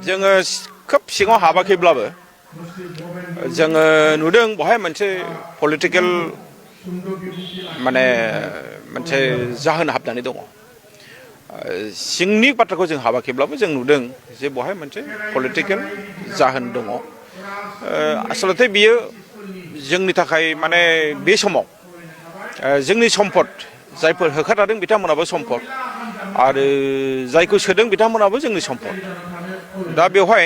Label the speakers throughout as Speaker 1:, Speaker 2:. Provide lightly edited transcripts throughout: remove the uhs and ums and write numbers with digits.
Speaker 1: जोङो खोब सिङाव हाबाखैब्लाबो जोङो नुदों बहाय मोनसे पलिटिकेल माने मोनसे जाहोन हाबनानै दङ सिंनि बाथ्राखौ जों हाबाखैब्लाबो जों नुदों जे बहाय मोनसे पलिटिकेल जाहोन दङ आसलते बियो जोंनि थाखाय माने बे समाव जोंनि सम्पद जायफोर होखारदों बिथांमोनाबो सम्पद आरो जायखौ सोदों बिथांमोनाबो जोंनि सम्पद दा बेवहाय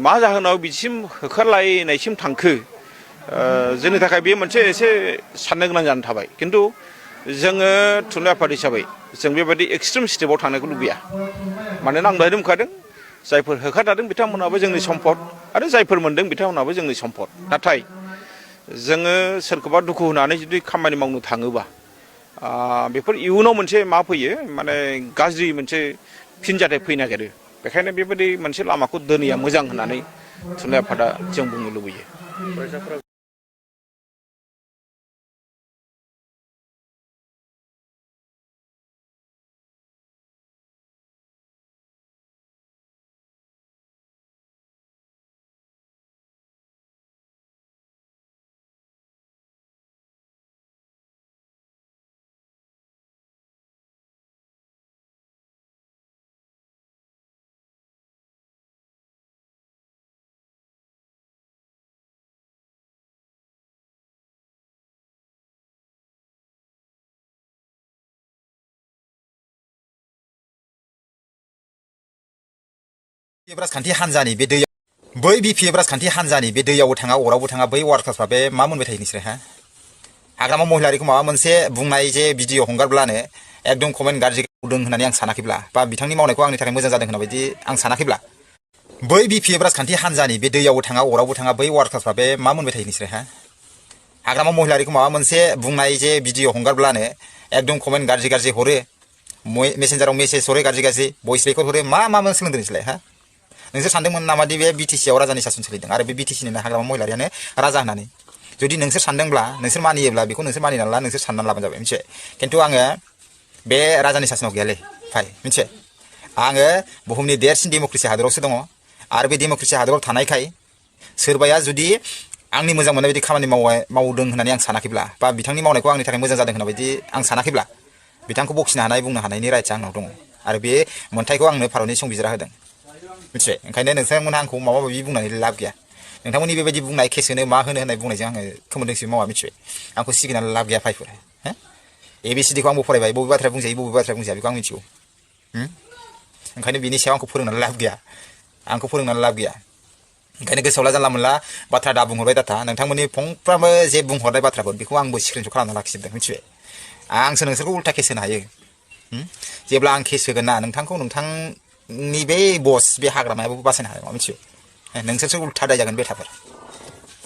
Speaker 1: मा जाहोनाव बिसिम होखारलायनायसिम थांखो जोंनि थाखाय बे मोनसे एसे साननो गोनां जानानै थाबाय खिन्थु जोङो थुनलाइ आफाद हिसाबै जों बेबायदि एक्सट्रिम स्टेपाव थांनायखौ लुबैया मानोना आं दहायनो बुंखादों जायफोर होखारदों बिथांमोनाबो जोंनि सम्पद आरो जायफोर मोनदों बिथांमोनाबो जोंनि सम्पद नाथाय जोङो सोरखौबा दुखु होनानै जुदि खामानि मावनो थाङोबा बेफोर इयुनाव मोनसे मा फैयो माने गाज्रि मोनसे फिनजाथाय फैनो नागिरो बेखायनो बेबायदि मोनसे लामाखौ दोनैया मोजां होननानै थुनलाइ आफादा जों बुंनो लुबैयो
Speaker 2: राजखान्थि हान्जानि बे दैयाव बै बिपिएफ राजखान्थि हान्जानि बे दैयावबो थाङा अरावबो थाङा बै वार्कार्सफ्रा बे मा मोनबाय थायो नोंसोर हा हाग्रामा महिलारिखौ माबा मोनसे बुंनाय जे भिडिअ हंगारब्लानो एकदम कमेन्ट गाज्रि मावदों होननानै आं सानाखैब्ला बा बिथांनि मावनायखौ आंनि थाखाय मोजां जादों होनना बायदि आं सानाखैब्ला बै बिपिएफ राजखान्थि हान्जानि बे दैयावबो थाङा अरावबो थाङा बै वार्कार्सफ्रा बे मा मोनबाय थायो नोंसोर हा हाग्रामा महिलारिखौ माबा मोनसे बुंनाय जे भिडिअ हंगारब्लानो एकदम कमेन्ट गाज्रि हरो मेसेन्जाराव मेसेज हरो गाज्रि भइस रेकर्ड हरो मा सोलोंदों नोंसोरलाय हा नोंसोर सानदोंमोन नामा दि बे बिटिसिआव राजानि सासन सोलिदों आरो बे बिटिसिनिनो हाग्रामा महिलारियानो राजा होननानै जुदि नोंसोर सानदोंब्ला नोंसोर मानियोब्ला बेखौ नोंसोर मानिनानै ला नोंसोर साननानै लाबानो जाबाय मिथिबाय खिन्थु आङो बे राजानि सासनाव गैयालै फाय मिथिबाय आङो बुहुमनि देरसिन डेम'क्रेसि हादरावसो दङ आरो बे डेम'क्रेसि हादराव थानायखाय सोरबाया जुदि आंनि मोजां मोननाय बायदि खामानि मावदों होननानै आं सानाखैब्ला बा बिथांनि मावनायखौ आंनि थाखाय मोजां जादों होनना बायदि आं सानाखैब्ला बिथांखौ बखिनो हानाय बुंनो हानायनि राइट्सआ आंनाव दङ आरो बे मोन्थाइखौ आंनो भारतनि संबिजिरा होदों मिथिबाय ओंखायनो नोंथांमोनहा आंखौ माबा माबि बुंनानै लाब गैया नोंथांमोननि बेबायदि बुंनाय केस होनो मा होनो होननाय बुंनायजों आङो खोमोन्दोंसो मावा मिथिबाय आंखौ सिगिनानै लाब गैया फायफोर हो एबिसिडिखौ आंबो फरायबाय बबे बाथ्राया बुंजायो बबे बाथ्राया बुंजाया बेखौ आं मिथिगौ ओंखायनो बिनि सायाव आंखौ फोरोंनानै लाब गैया ओंखायनो गोसोआव ला जानला मोनला बाथ्रा दा बुंहरबाय दाथा नोंथांमोननि फंफ्रामबो जे बुंहरनाय बाथ्राफोर बेखौ आंबो स्क्रिनशट खालामना लाखिजोबदों मिथिबाय आंसो नोंसोरखौ उल्था केस होनो हायो जेब्ला आं केस होगोन ना नोंथांखौ नोंथांनि बे बस बे हाग्रामायाबो बासायनो हानाय नङा मिथिबाय नोंसोरसो उल्था दाय जागोन बे थाफोर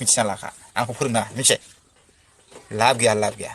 Speaker 2: मिथिना लाखा आंखौ फोरोंना मिथिबाय लाब गैया